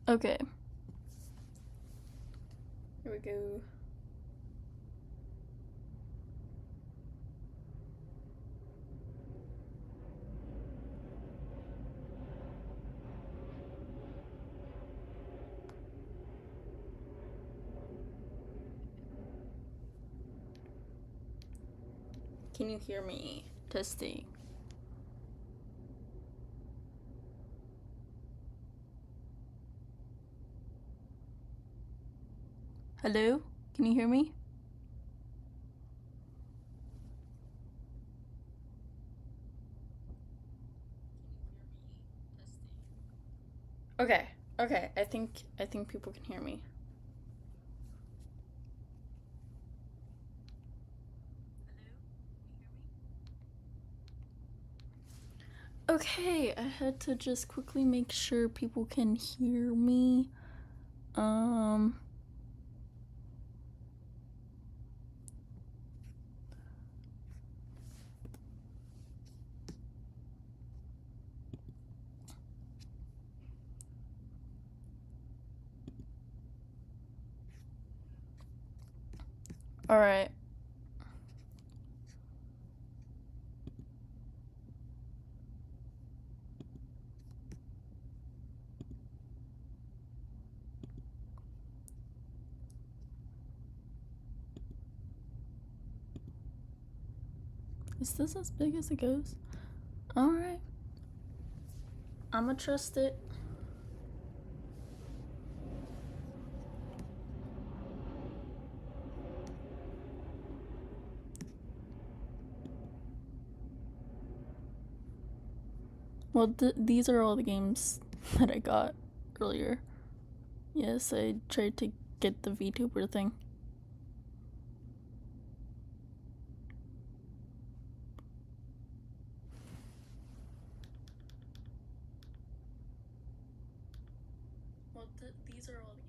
Okay. Here we go. Can you hear me? Testing. Hello? Can you hear me? Okay. Okay. I think people can hear me. Okay, I had to just quickly make sure people can hear me. All right. Is this as big as it goes? All right. I'ma trust it. Well, these are all the games that I got earlier. Yes, I tried to get the VTuber thing. Well, these are all the games.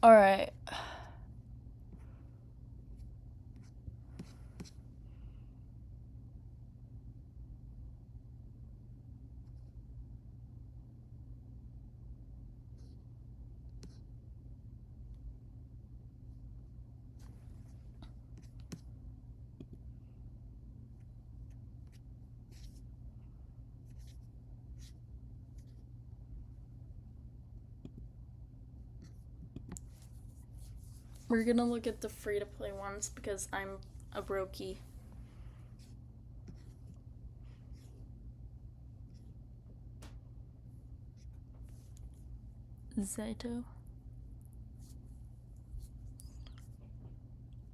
All right. We're gonna look at the free-to-play ones because I'm a brokey. Zeto.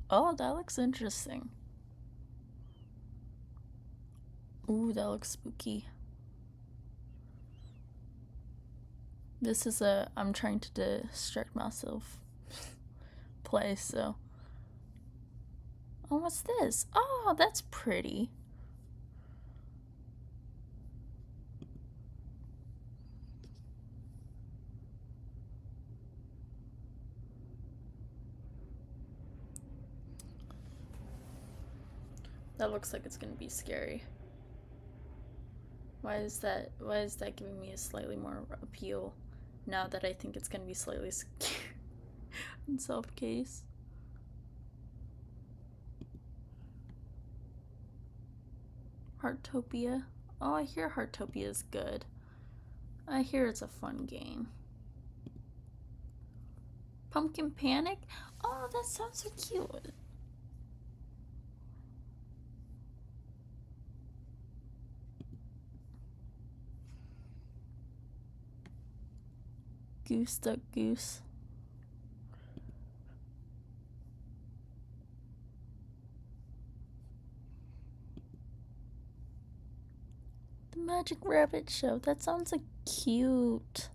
Oh, that looks interesting. Ooh, that looks spooky. This is I'm trying to distract myself play, so. Oh, what's this? Oh, that's pretty. That looks like it's gonna be scary. Why is that giving me a slightly more appeal now that I think it's gonna be slightly scary in self case? Heartopia. Oh, I hear Heartopia is good. I hear it's a fun game. Pumpkin Panic? Oh, that sounds so cute. Goose Duck Goose. The Magic Rabbit Show. That sounds like cute.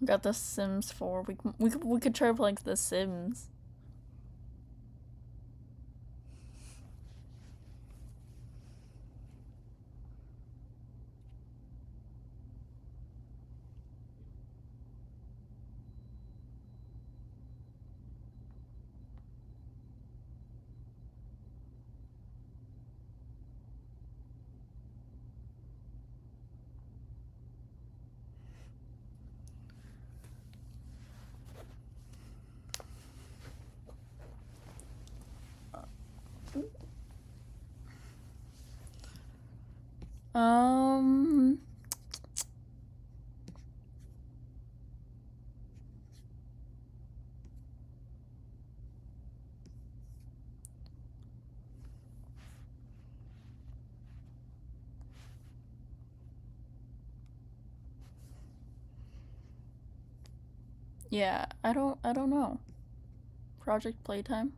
Got The Sims 4. We could try playing The Sims. Um, yeah, I don't know. Project Playtime?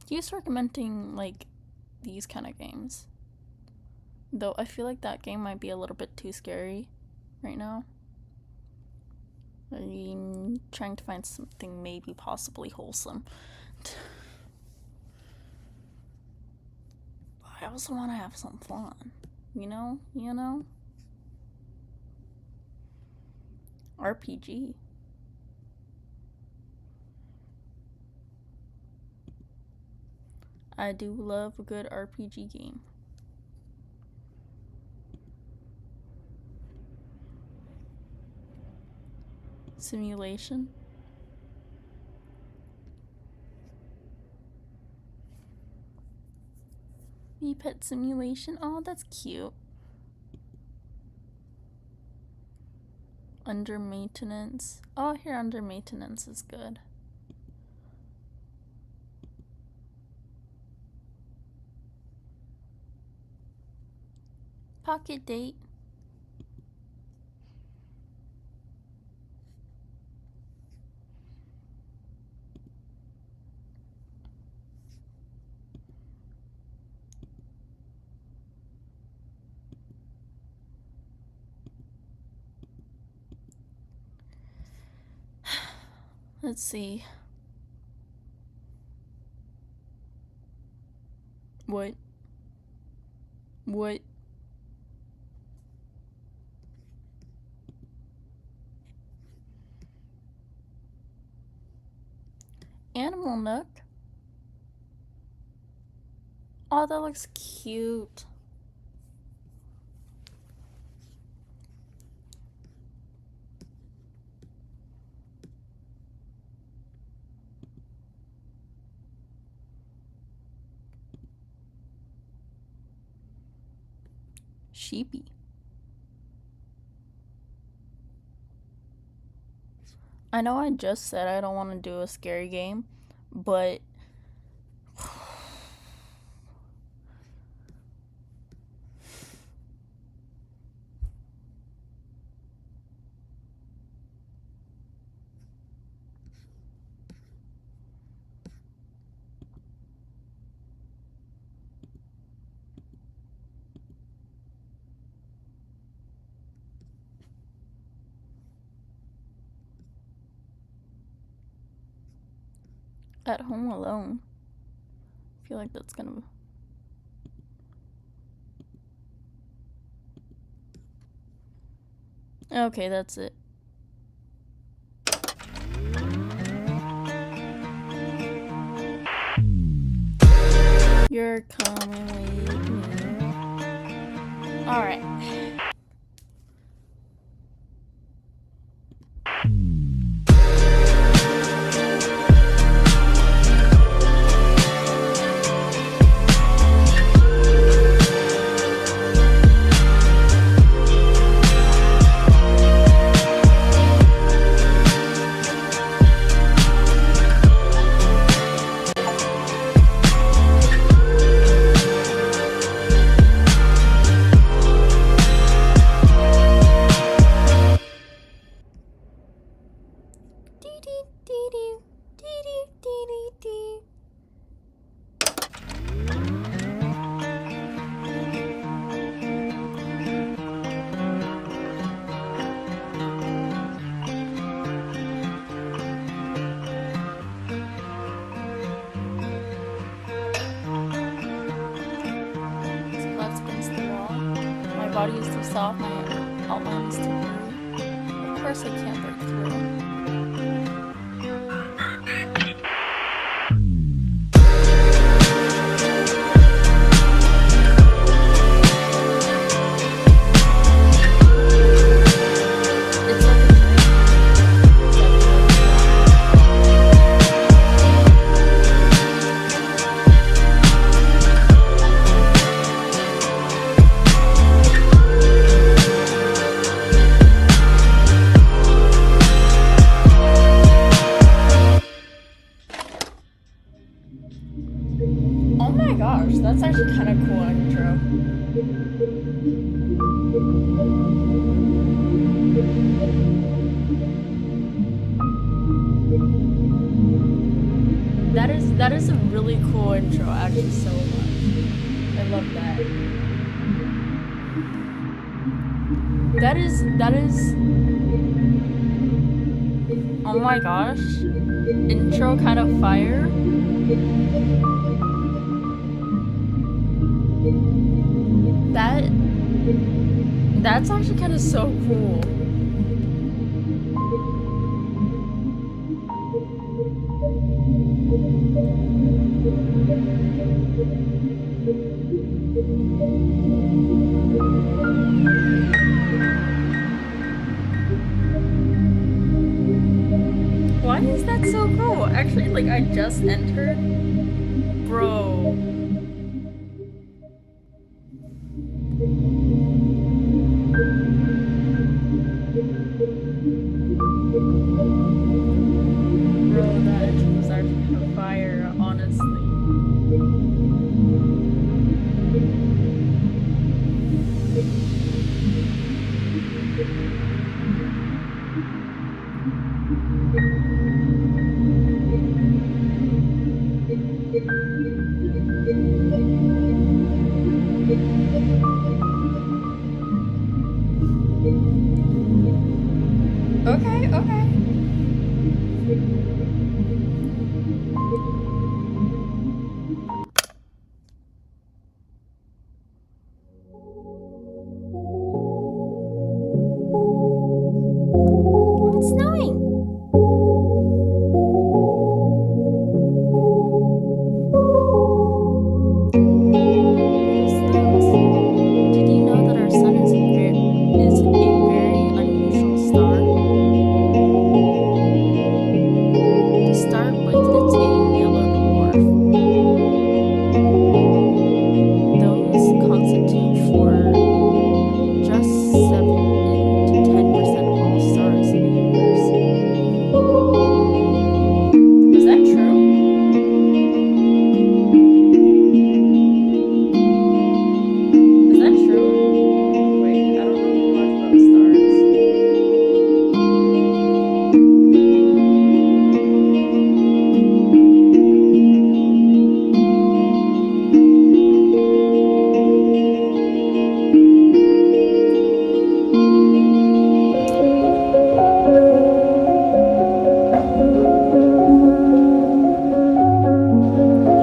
He's recommending, like, these kind of games. Though I feel like that game might be a little bit too scary right now. I'm trying to find something maybe possibly wholesome. I also want to have some fun. You know? RPG. I do love a good RPG game. Simulation. Bee Pet Simulation. Oh, that's cute. Under Maintenance. Oh, here Under Maintenance is good. Pocket Date. Let's see. What? Animal Nook? Oh, that looks cute. Sheepy. I know I just said I don't want to do a scary game, but At Home Alone. I feel like that's gonna... Okay, that's it. You're coming with me. Alright. Body is too soft, my outline is too blurry. Of course I can't break through. kind of cool intro. That is a really cool intro, actually, so much. I love that. That is oh my gosh. Intro kind of fire. That's actually kind of so cool. Why is that so cool? Actually, like, I just entered. Bro. Bro, that intro was actually kind of fire, honestly. Okay. Oh, it's snowing. Did you know that our sun is a very unusual star? To start with, it's a yellow dwarf. Those constitute for just 7 to 10% of all stars in the universe. Is that true? Is that true? Wait, I don't know much about stars.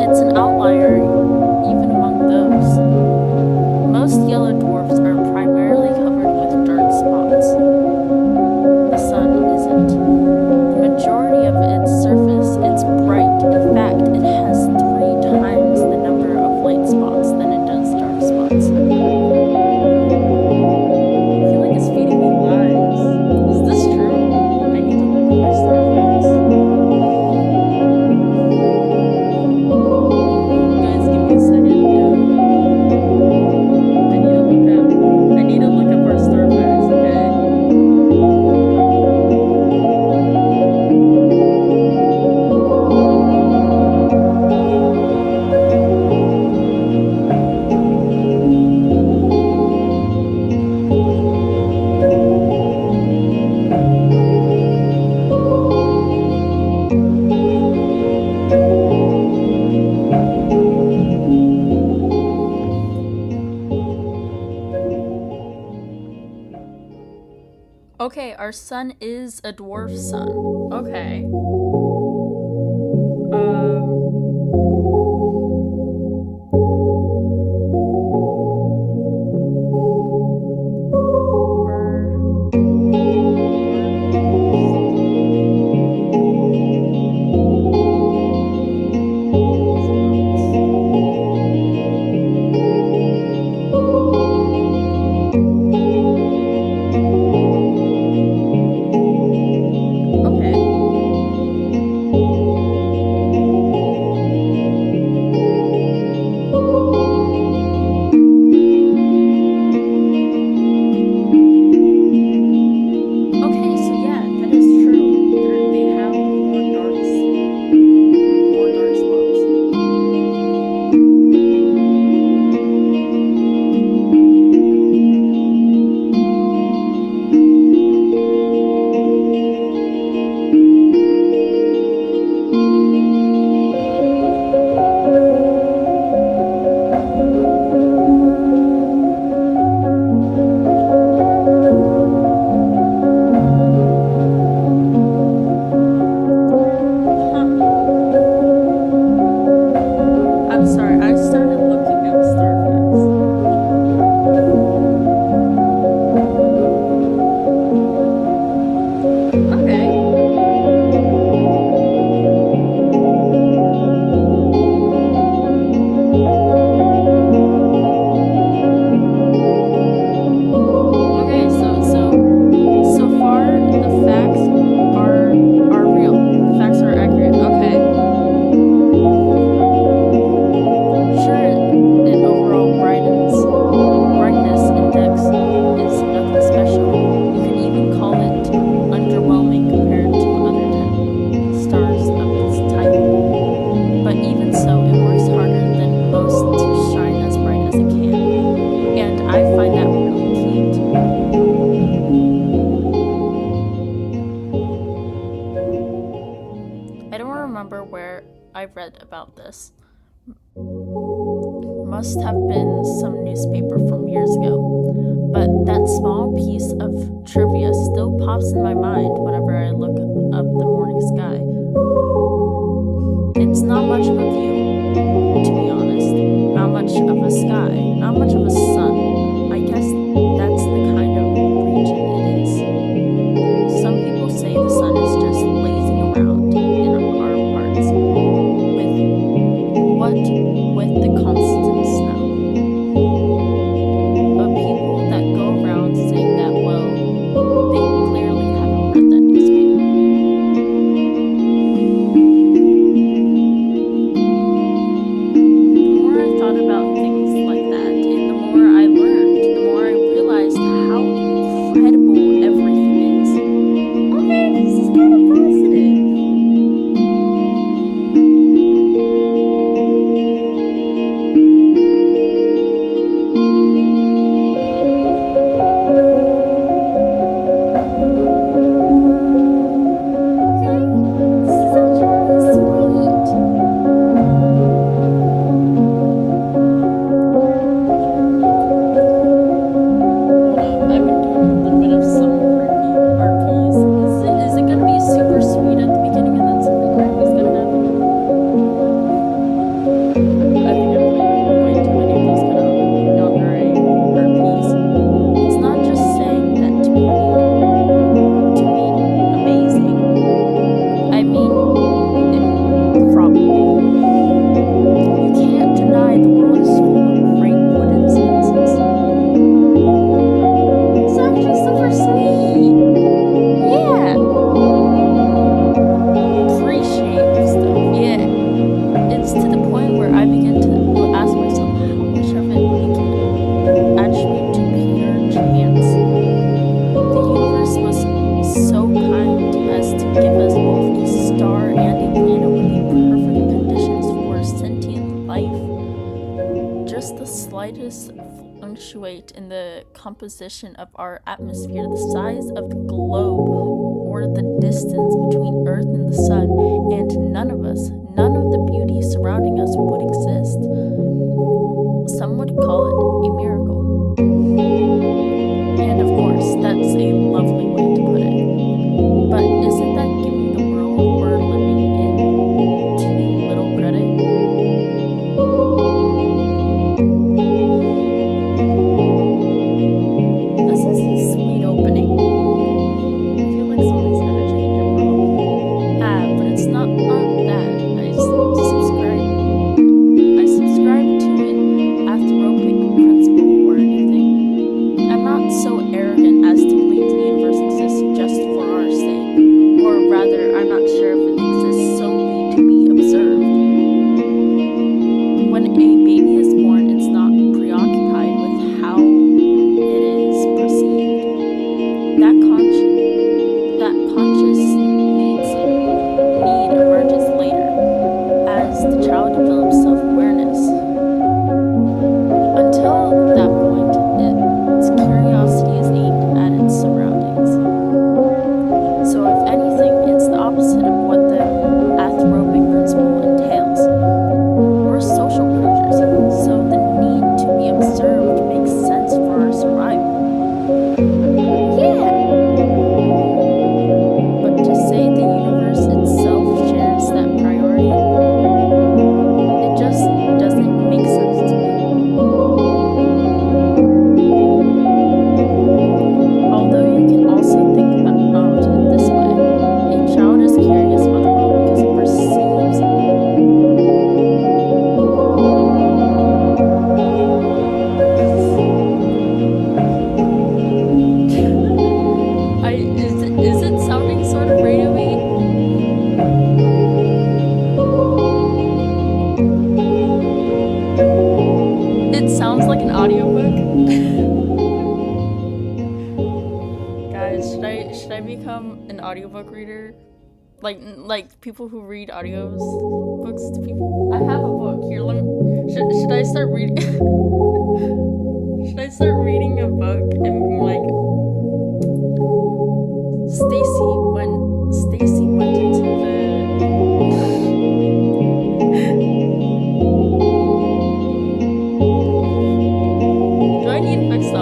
It's an outlier even among those. Most yellow dwarfs are primarily covered with dark spots. The sun isn't. The majority of its surface is bright. In fact, it has 3 times the number of light spots than it does dark spots. I feel like it's feeding me lies. Is this true? I need to look at my star facts. Guys, give me a second. I need to look up our star facts, okay? Okay, our sun is a dwarf sun. Okay. Okay. this. Must have been some newspaper from years ago. But that small piece of trivia still pops in my mind whenever I look up the morning sky. It's not much of a view, to be honest. Not much of a sky, not much of a sun. I guess that's the kind of region it is. Some people say the sun is just lazing around in our parts with the constant snow. But people that go around saying that, well, they clearly haven't read that newspaper. The more I thought about things like that, and the more I learned, the more I realized how incredible everything is. Okay, this is kind of positive. Fluctuate in the composition of our atmosphere, the size of the globe, or the distance between Earth and the Sun, and none of the beauty surrounding us would exist. Some would call it a miracle. And of course, that's a lovely way to put it. But isn't that giving the world we're living in too little credit? Should I become an audiobook reader? Like people who read audios books to people. I have a book here. Should I start reading? Should I start reading a book and being like, Stacy went into the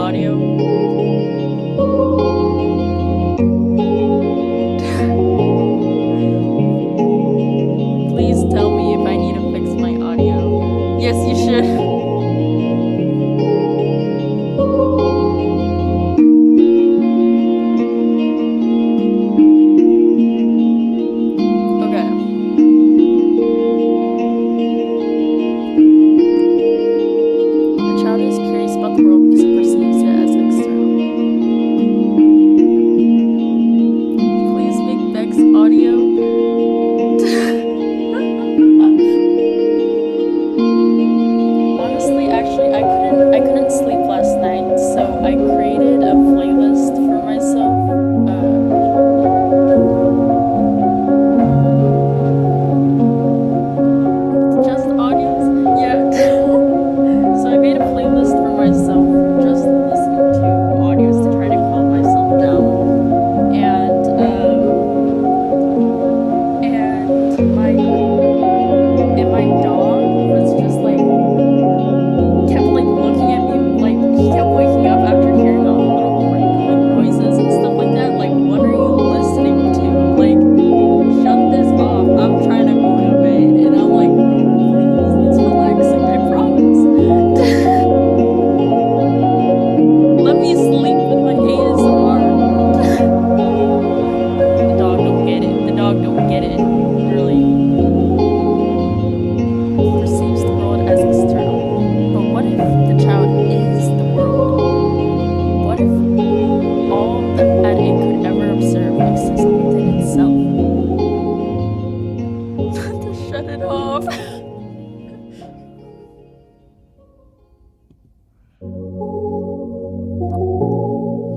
audio? Please tell me if I need to fix my audio. Yes, you should.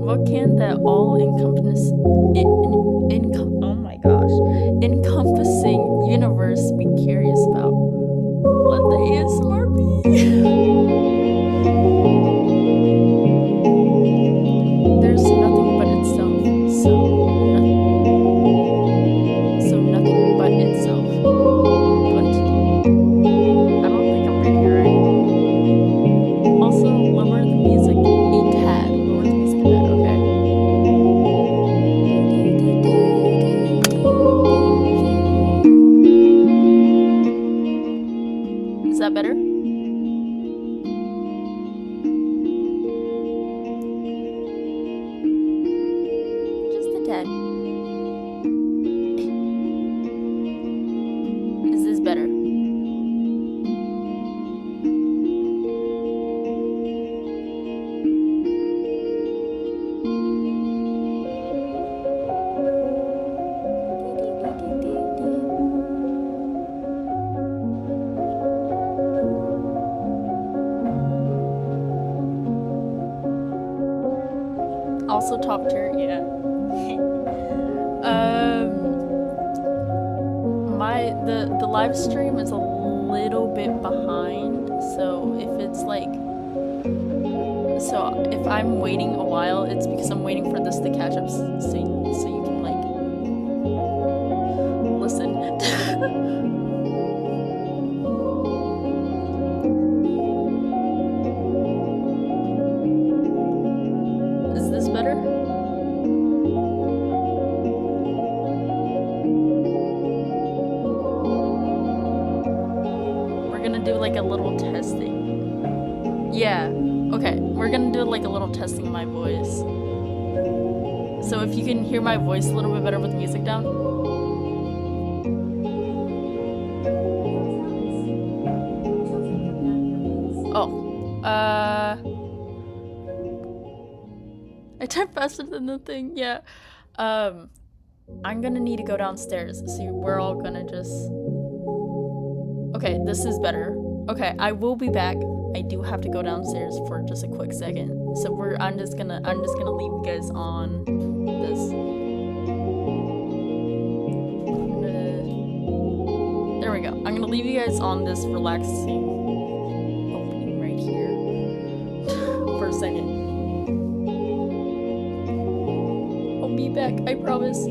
What can that encompassing universe be curious about? Let the ASMR be. There's nothing but itself, so nothing but itself. What? I don't think I'm reading it right. Also, lower the music a tad. Lower the music a tad, okay. Is that better? Just a tad. Is this better? Also top tier, yeah. The live stream is a little bit behind, so if I'm waiting a while, it's because I'm waiting for this to catch up, so you can like listen. Is this better? We're gonna do like a little testing. Yeah, okay, we're gonna do like a little testing of my voice. So if you can hear my voice a little bit better with the music down. Oh, I typed faster than the thing, yeah. I'm gonna need to go downstairs, so we're all gonna just... Okay, this is better. Okay, I will be back. I do have to go downstairs for just a quick second. So I'm just gonna leave you guys on this. There we go. I'm gonna leave you guys on this relaxing opening right here for a second. I'll be back, I promise.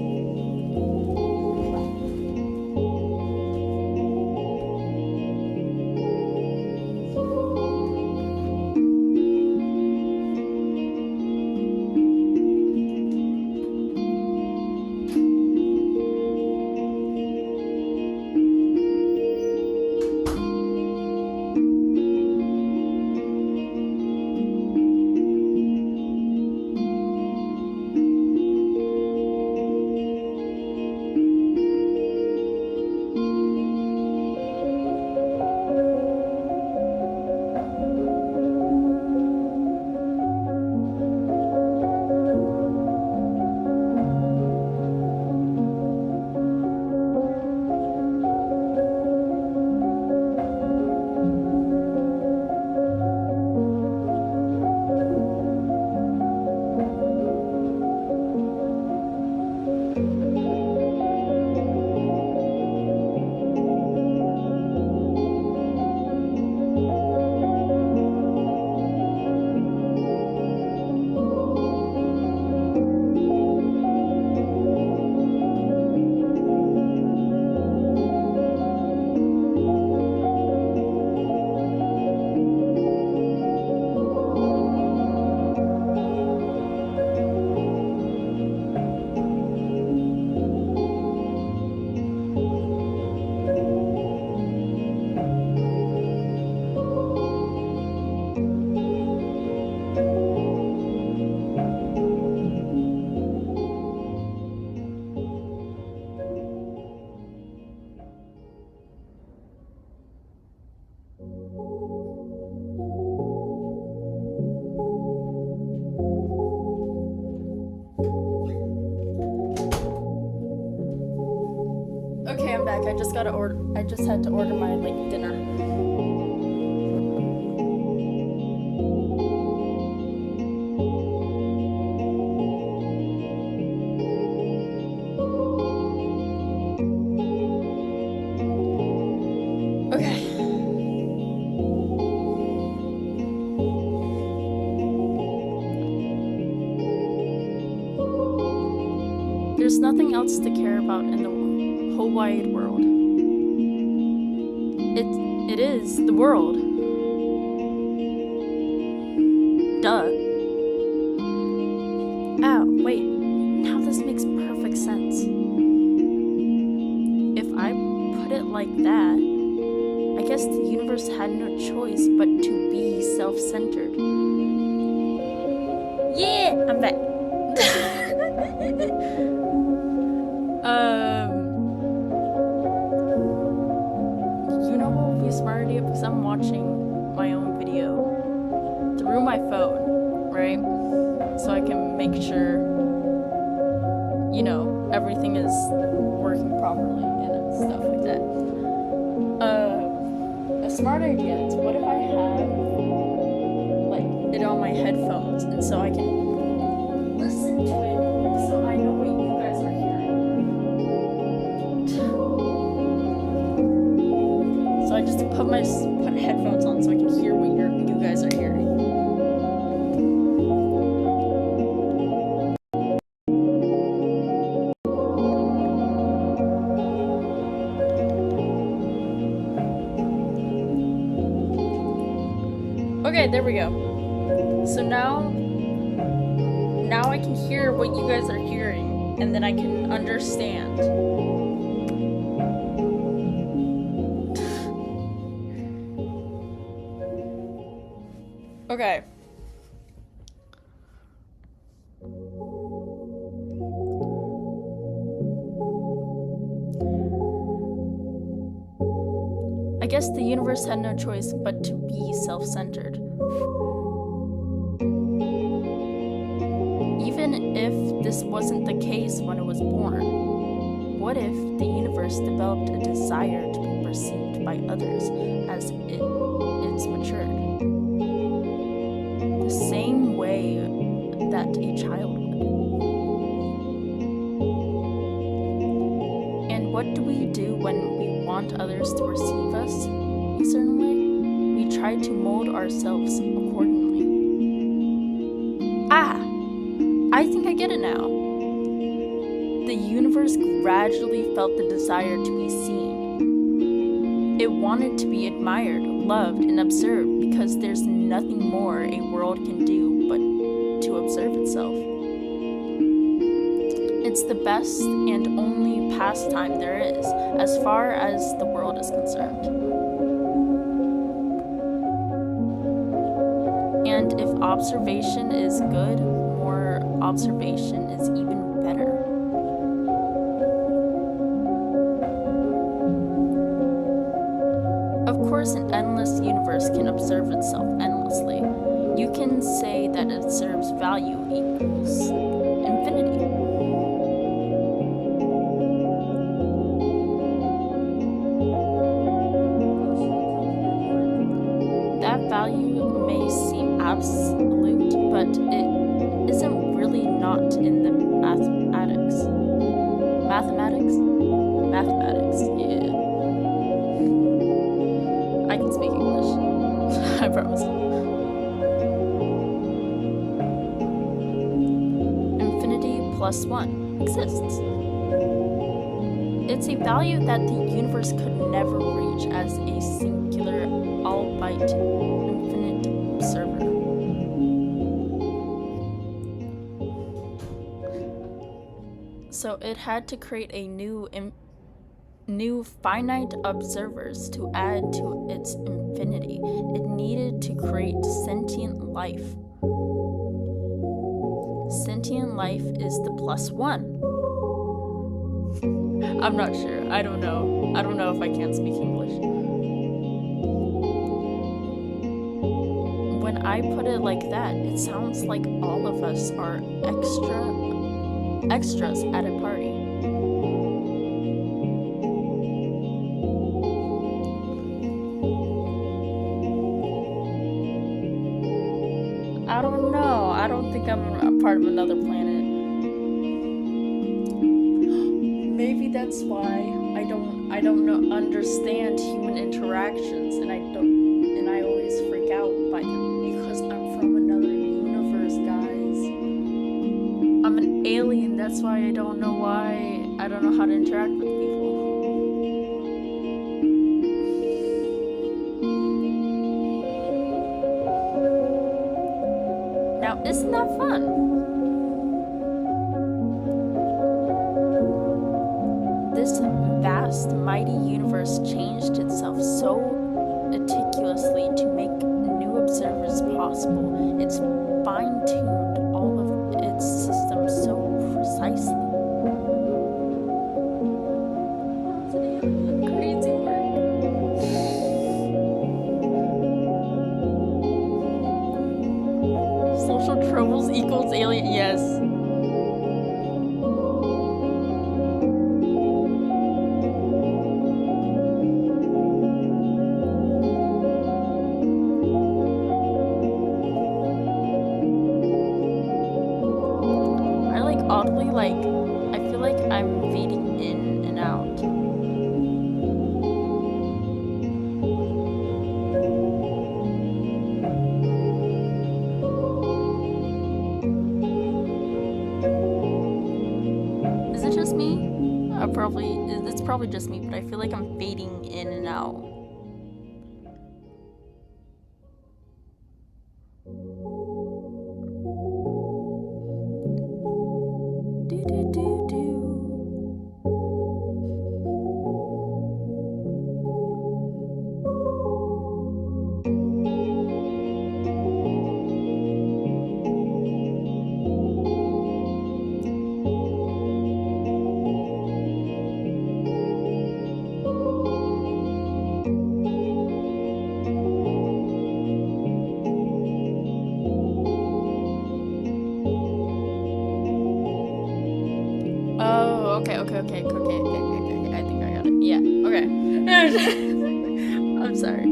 I just had to order my dinner. Okay. There's nothing else to care about in the whole wide world. It is the world. Duh. Oh, wait. Now this makes perfect sense. If I put it like that, I guess the universe had no choice but to be self-centered. Yeah, I'm back. You know what would be a smart idea? Because I'm watching my own video through my phone, right? So I can make sure, everything is working properly and stuff like that. A smart idea is, what if I have it on my headphones, and so I can listen to it, so I know what you guys are hearing. So I just put headphones on so I can hear what you guys are hearing. Okay, there we go. So now I can hear what you guys are hearing, and then I can understand. Okay. I guess the universe had no choice but to be self-centered. Even if this wasn't the case when it was born, what if the universe developed a desire to be perceived by others as it's matured? The same way that a child would. And what do we do when we want others to perceive us a certain way? We try to mold ourselves accordingly. I think I get it now. The universe gradually felt the desire to be seen. It wanted to be admired, loved, and observed because there's nothing more a world can do but to observe itself. It's the best and only pastime there is, as far as the world is concerned. And if observation is good, more observation is even better. Of course, an endless universe can observe itself endlessly. You can say that it serves value equals infinity. That value may seem absolute, but it isn't really not in the mathematics. Mathematics, yeah. I can speak English. I promise. Infinity plus 1 exists. It's a value that the universe could never reach as a singular, albeit infinite observer. So it had to create a new finite observers to add to its infinity. It needed to create sentient life. Sentient life is the plus 1. I'm not sure. I don't know. I don't know if I can speak English. When I put it like that, it sounds like all of us are extras at a party. I don't know. I don't think I'm a part of another planet. Maybe that's why I don't know, understand human interactions, and I always freak out by them because I'm from another universe, guys. I'm an alien. That's why I don't know how to interact with people. Now, isn't that fun? This vast, mighty universe changed itself so meticulously to make new observers possible. It's fine-tuned all of its systems so precisely. Crazy work. Social troubles equals alien. Yes. Oddly, I feel like I'm fading in and out. Is it just me? It's probably just me, but I feel like I'm fading in and out. Okay. I think I got it. Yeah, okay. I'm sorry.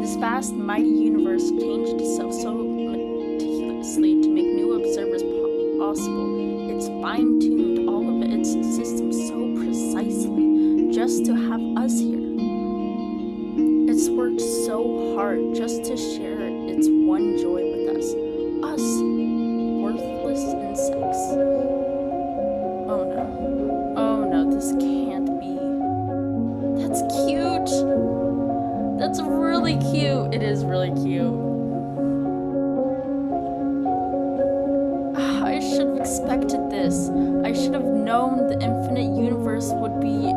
This vast, mighty universe changed itself so meticulously to make new observers possible. It's fine-tuned all of its systems so precisely just to have us here. It's worked so hard just to share its one joy with us. Us, worthless insects. Oh no, this can't be. That's cute. That's really cute. It is really cute. I should have expected this. I should have known the infinite universe would be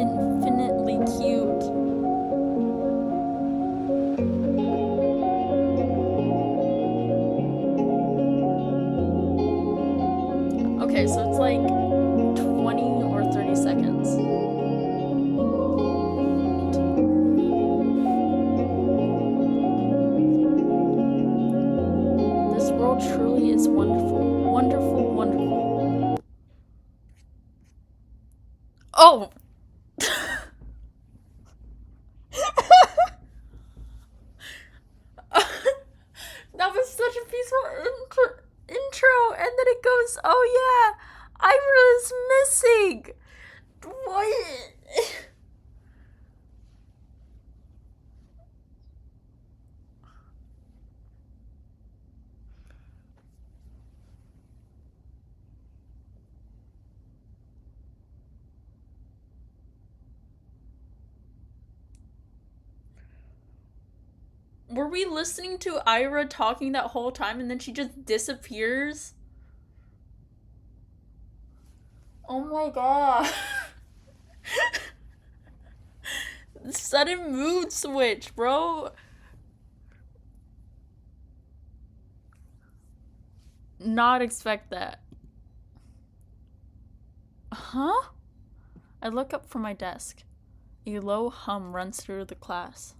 infinitely cute. Okay, so it's like 20 or 30 seconds. This world truly is wonderful. Wonderful, wonderful. Oh! That was such a peaceful intro, and then it goes, oh yeah, Ira's missing. What? Were we listening to Ira talking that whole time and then she just disappears? Oh my god. Sudden mood switch, bro. Not expect that. Huh? I look up from my desk. A low hum runs through the class.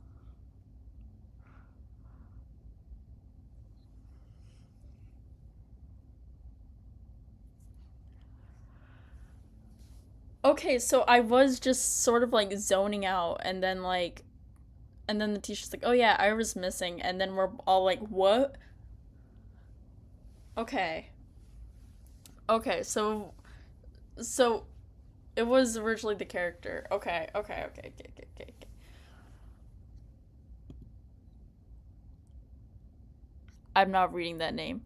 Okay, so I was just sort of like zoning out, and then like And then the teacher's like, oh yeah, Ira's missing. And then we're all like, what? Okay. Okay, so it was originally the character. Okay. I'm not reading that name.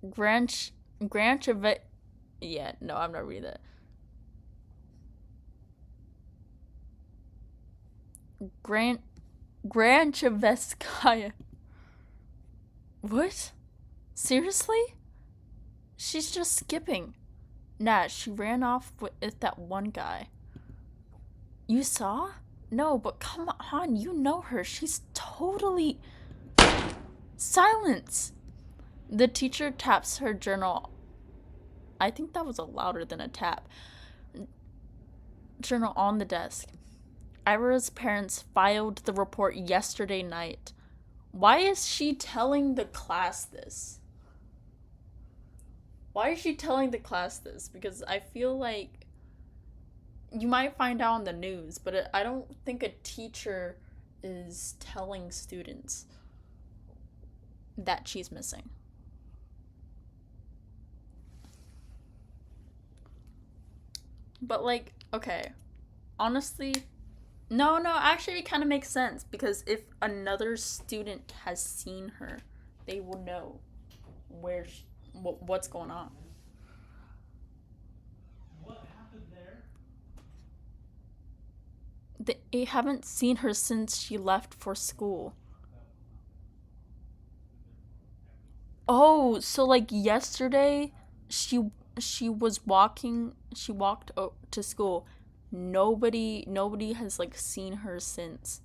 Granch of it. Yeah, no, I'm not reading that. Granchevskaya. What? Seriously? She's just skipping. Nah, she ran off with that one guy. You saw? No, but come on, you know her. She's totally. Silence! The teacher taps her journal. I think that was a louder than a tap. Journal on the desk. Ira's parents filed the report yesterday night. Why is she telling the class this? Why is she telling the class this? Because I feel like you might find out on the news, but I don't think a teacher is telling students that she's missing. But like, okay, honestly, no, actually it kind of makes sense because if another student has seen her, they will know what's going on. They haven't seen her since she left for school. Oh, so like yesterday, she was walking. She walked to school. Nobody has like seen her since.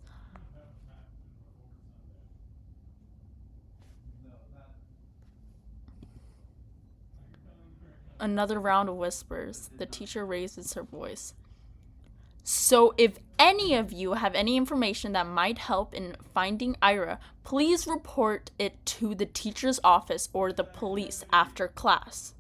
Another round of whispers. The teacher raises her voice. So, if any of you have any information that might help in finding Ira, please report it to the teacher's office or the police after class.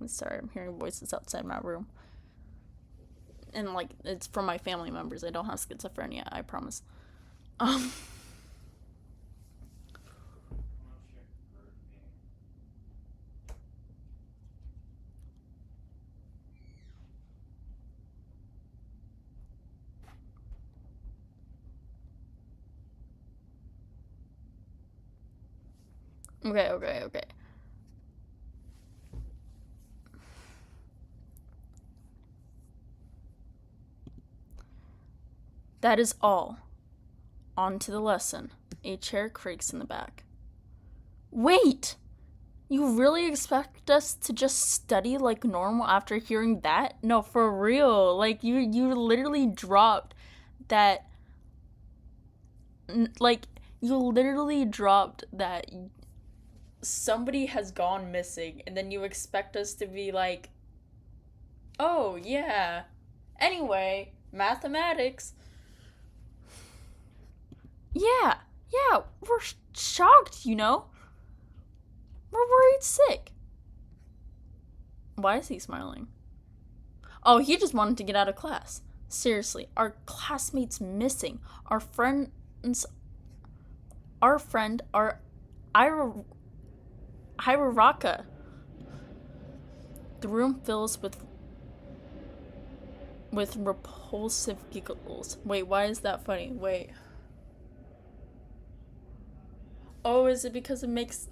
I'm sorry, I'm hearing voices outside my room. And, like, it's from my family members. I don't have schizophrenia, I promise. Um. Okay. That is all. On to the lesson. A chair creaks in the back. Wait! You really expect us to just study like normal after hearing that? No, for real. Like, you literally dropped that. Like, you literally dropped that somebody has gone missing, and then you expect us to be like, oh, yeah. Anyway, mathematics. Yeah, we're shocked, you know? We're worried sick. Why is he smiling? Oh, he just wanted to get out of class. Seriously, our classmate's missing. Our friend, our Hiraraka. The room fills with repulsive giggles. Wait, why is that funny? Wait. Oh, is it because it makes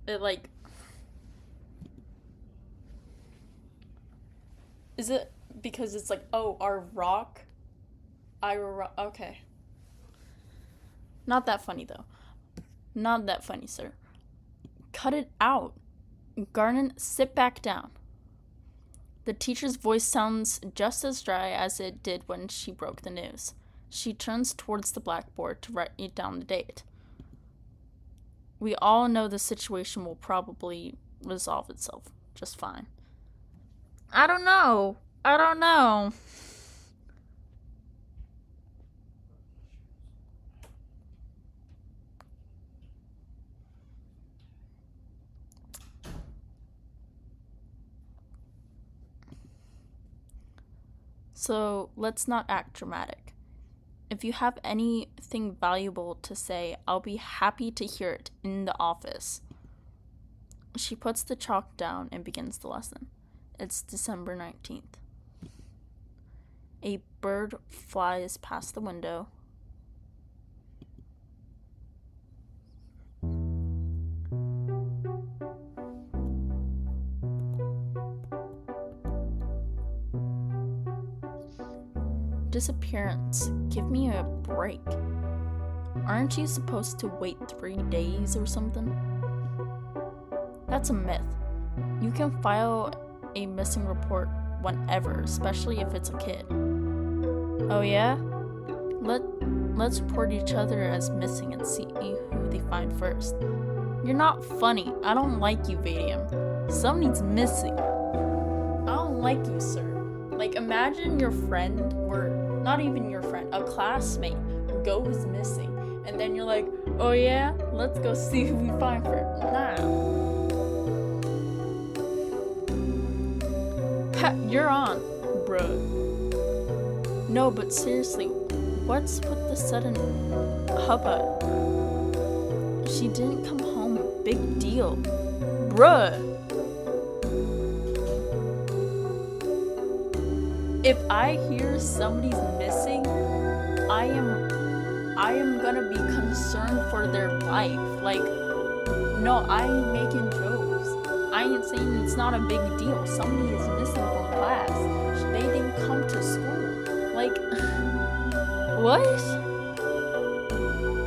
it like... Is it because it's like, oh, our rock? Okay. Not that funny, though. Not that funny, sir. Cut it out. Garnet, sit back down. The teacher's voice sounds just as dry as it did when she broke the news. She turns towards the blackboard to write down the date. We all know the situation will probably resolve itself just fine. I don't know. So let's not act dramatic. If you have anything valuable to say, I'll be happy to hear it in the office. She puts the chalk down and begins the lesson. It's December 19th. A bird flies past the window. Disappearance. Give me a break. Aren't you supposed to wait 3 days or something? That's a myth. You can file a missing report whenever, especially if it's a kid. Oh yeah? Let's report each other as missing and see who they find first. You're not funny. I don't like you, Vadium. Somebody's missing. I don't like you, sir. Like, imagine your friend, or not even your friend, a classmate goes missing, and then you're like, oh yeah, let's go see who we find first. Nah. Ha, you're on, bro. No, but seriously, what's with the sudden hubbub? She didn't come home. Big deal. Bruh. If I hear somebody's missing, I am gonna be concerned for their life. Like, no, I ain't making jokes. I ain't saying it's not a big deal. Somebody is missing from class. They didn't come to school. Like, what?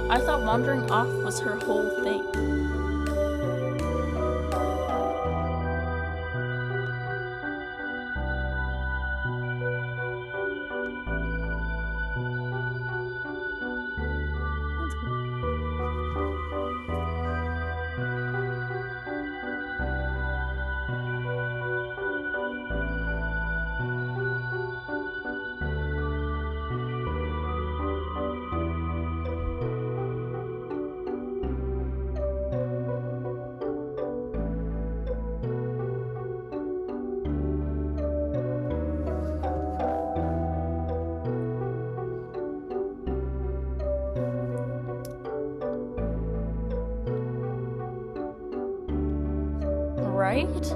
I thought wandering off was her whole thing. Right?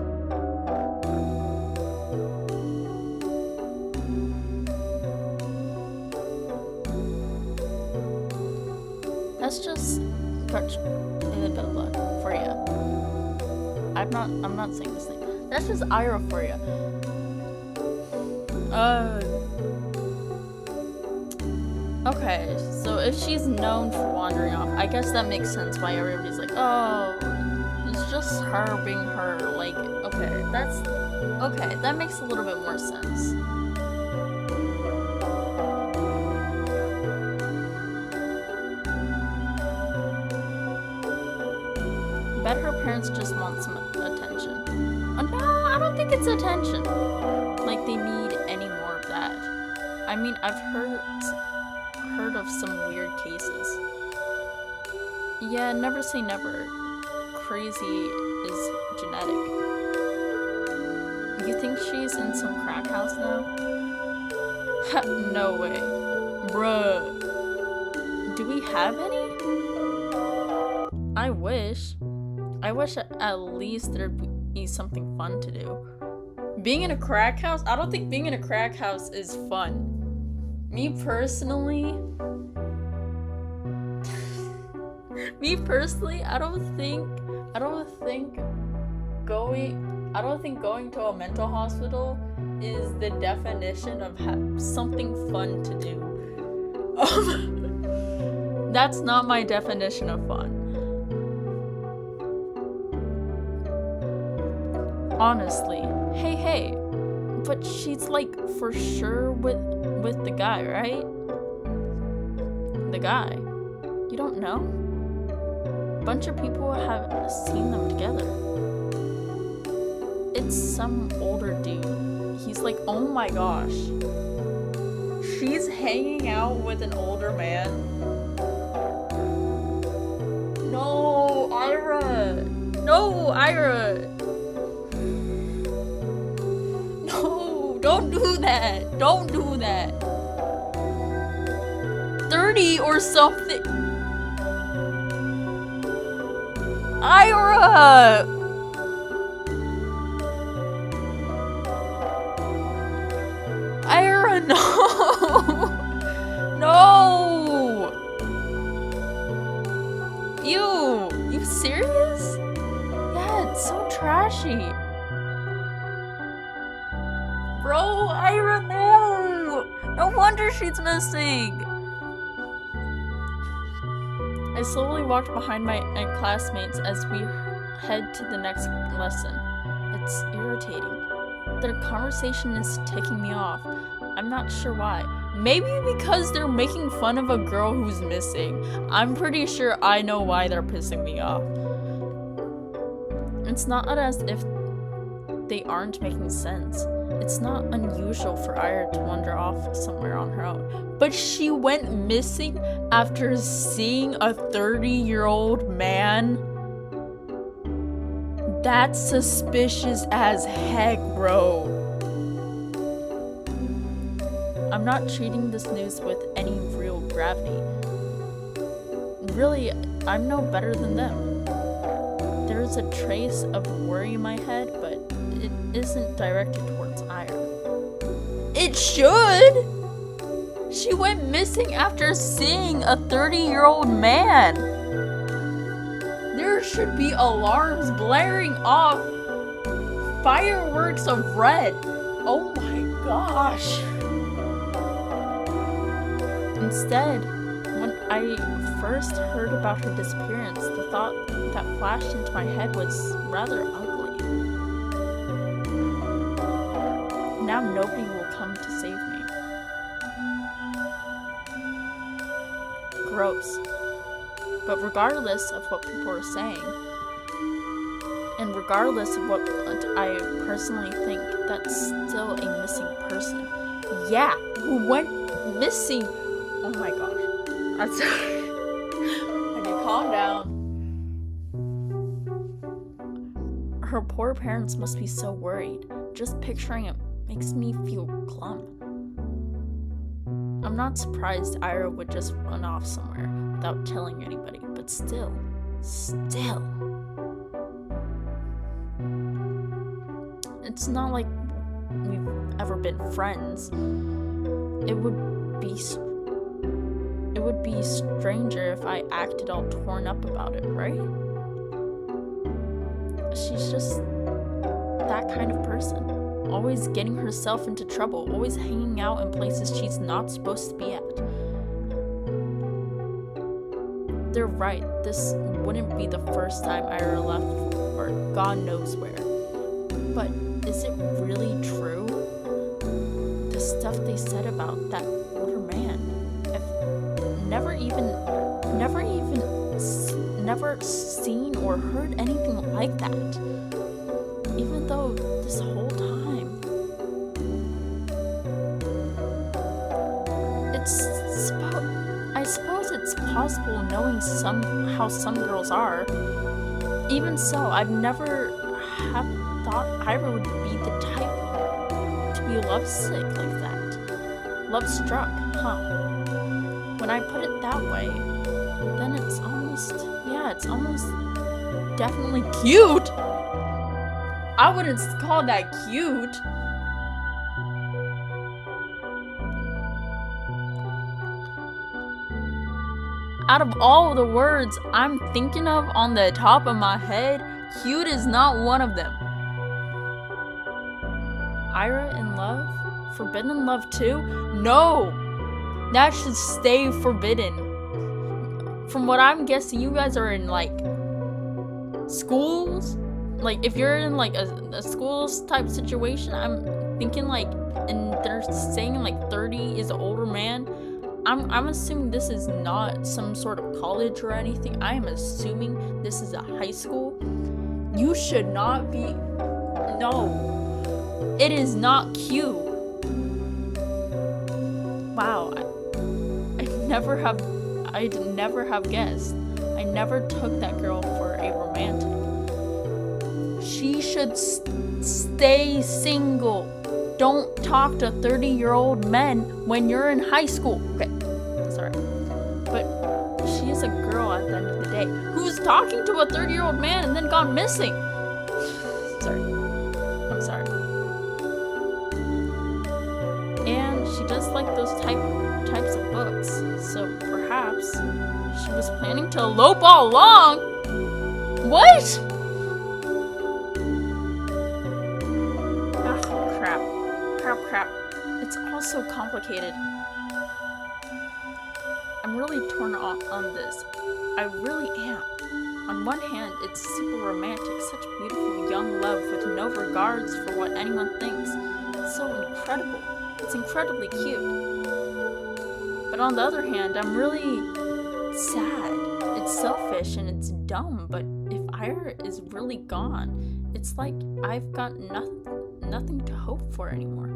That's just touch in a bit of luck for you. I'm not saying this thing. That's just Ira for you. Okay, so if she's known for wandering off, I guess that makes sense why everybody's like, oh, it's just her being her. Like, okay, that makes a little bit more sense. Bet her parents just want some attention. Oh, no, I don't think it's attention. Like, they need any more of that. I mean, I've heard of some weird cases. Yeah, never say never. Crazy is genetic. You think she's in some crack house now? Ha, no way. Bruh. Do we have any? I wish at least there'd be something fun to do. Being in a crack house? I don't think being in a crack house is fun. Me personally, I don't think going to a mental hospital is the definition of something fun to do. That's not my definition of fun. Honestly, hey, but she's like for sure with the guy, right? The guy. You don't know? Bunch of people have seen them together. It's some older dude. He's like, oh my gosh. She's hanging out with an older man. No, Ira. No, don't do that. Don't do that. 30 or something. Ira! Ira, no! No! You serious? Yeah, it's so trashy. Bro, Ira, no! No wonder she's missing! I slowly walked behind my classmates as we head to the next lesson. It's irritating. Their conversation is ticking me off. I'm not sure why. Maybe because they're making fun of a girl who's missing. I'm pretty sure I know why they're pissing me off. It's not as if they aren't making sense. It's not unusual for Ira to wander off somewhere on her own. But she went missing after seeing a 30-year-old man? That's suspicious as heck, bro. I'm not treating this news with any real gravity. Really, I'm no better than them. There's a trace of worry in my head, but it isn't directed towards Ira. It should! She went missing after seeing a 30-year-old man. There should be alarms blaring off, fireworks of red. Oh my gosh. Instead, when I first heard about her disappearance, the thought that flashed into my head was rather ugly. Now nobody will come to save me. Gross. But regardless of what people are saying, and regardless of what I personally think, that's still a missing person. Yeah, who went missing. Oh my gosh. I'm sorry. Okay, calm down. Her poor parents must be so worried. Just picturing it makes me feel glum. I'm not surprised Ira would just run off somewhere without telling anybody, but still. It's not like we've ever been friends. It would be stranger if I acted all torn up about it, right? She's just that kind of person. Always getting herself into trouble, always hanging out in places she's not supposed to be at. They're right, this wouldn't be the first time Ira left for God knows where. But is it really true? The stuff they said about that older man. I've never seen or heard anything like that. Even though this whole time, I suppose it's possible knowing how some girls are. Even so, I've never thought Ira would be the type to be lovesick like that. Love struck, huh? When I put it that way, then it's almost definitely cute. I wouldn't call that cute. Out of all the words I'm thinking of on the top of my head, cute is not one of them. Ira in love? Forbidden love too? No! That should stay forbidden. From what I'm guessing, you guys are in like schools. Like if you're in like a schools type situation, I'm thinking like, and they're saying like 30 is an older man. I'm assuming this is not some sort of college or anything. I am assuming this is a high school. You should not be. No, it is not cute. Wow, I'd never have guessed. I never took that girl for a romantic. She should stay single. Don't talk to 30-year-old men when you're in high school. Okay, sorry. But she is a girl at the end of the day who's talking to a 30-year-old man and then gone missing. Sorry. I'm sorry. And she does like those types of books. So perhaps she was planning to elope all along. What? Crap. It's all so complicated. I'm really torn off on this. I really am. On one hand, it's super romantic, such beautiful young love with no regards for what anyone thinks. It's so incredible. It's incredibly cute. But on the other hand, I'm really sad. It's selfish and it's dumb, but if Ira is really gone, it's like I've got nothing to hope for anymore.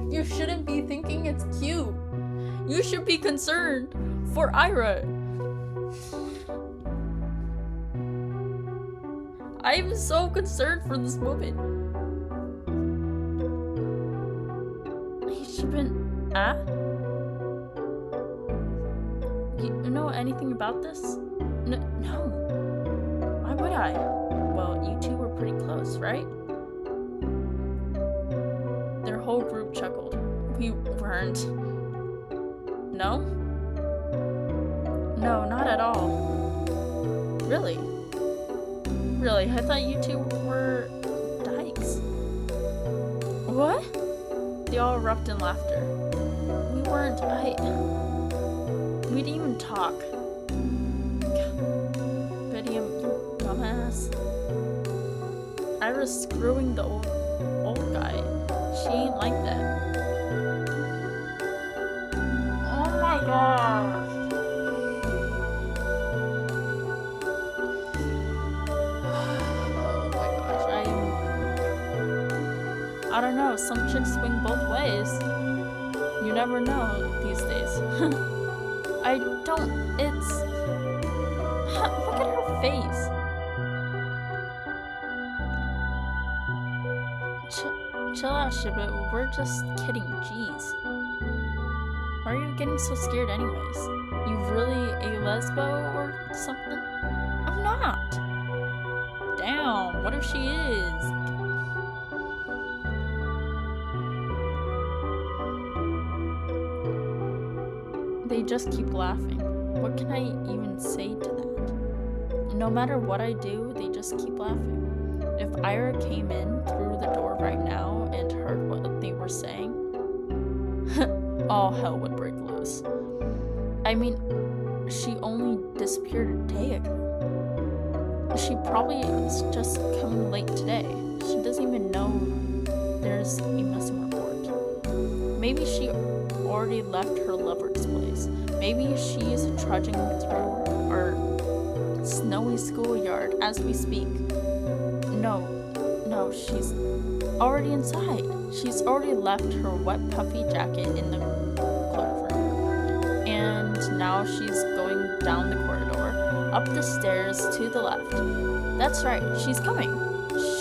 You shouldn't be thinking it's cute. You should be concerned for Ira. I'm so concerned for this woman. Has she been You know anything about this? No. Why would I? Well, you two were pretty close, right? Their whole group chuckled. We weren't. No? No, not at all. Really? Really? I thought you two were dykes. What? They all erupted in laughter. We weren't. We didn't even talk. Betty, you dumbass. Ira's screwing the old guy. She ain't like that. Oh my gosh. Oh my gosh. I don't know. Some chicks swing both ways. You never know these days. I don't. It's. Look at her face. Chill out, Shibit. We're just kidding. Jeez. Why are you getting so scared anyways? You really a lesbo or something? I'm not. Damn, what if she is? They just keep laughing. What can I even say to that? No matter what I do, they just keep laughing. If Ira came in through the door right now and heard what they were saying, all hell would break loose. I mean, she only disappeared a day ago. She probably is just coming late today. She doesn't even know there's a missing report. Maybe she already left her lover's place. Maybe she's trudging through our snowy schoolyard as we speak. No, she's already inside. She's already left her wet puffy jacket in the cloakroom. And now she's going down the corridor, up the stairs to the left. That's right, she's coming.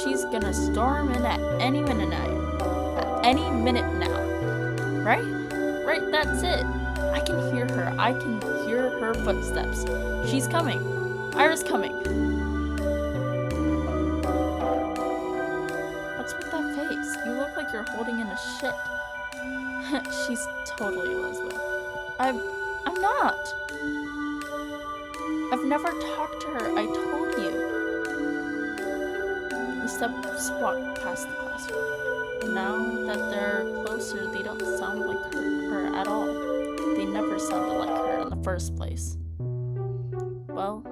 She's gonna storm in at any minute now. Any minute now. Right? Right, that's it. I can hear her. I can hear her footsteps. She's coming. Ira's coming. What's with that face? You look like you're holding in a shit. She's totally a lesbian. I'm not. I've never talked to her. I told you. We walk past the classroom. Now that they're closer, they don't sound like her at all. They never sounded like her in the first place. Well,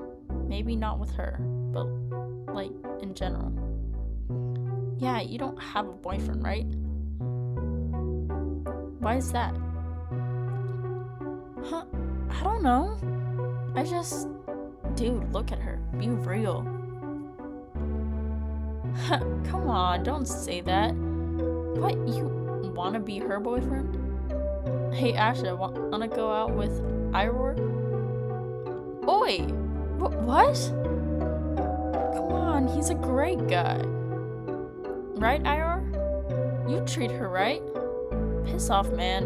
maybe not with her, but like in general. Yeah, you don't have a boyfriend, right? Why is that? Huh? I don't know. Dude, look at her. Be real. Come on, don't say that. What, you wanna be her boyfriend? Hey, Asha, wanna go out with Ira? Oi! What? Come on, he's a great guy. Right, Ira? You treat her right. Piss off, man.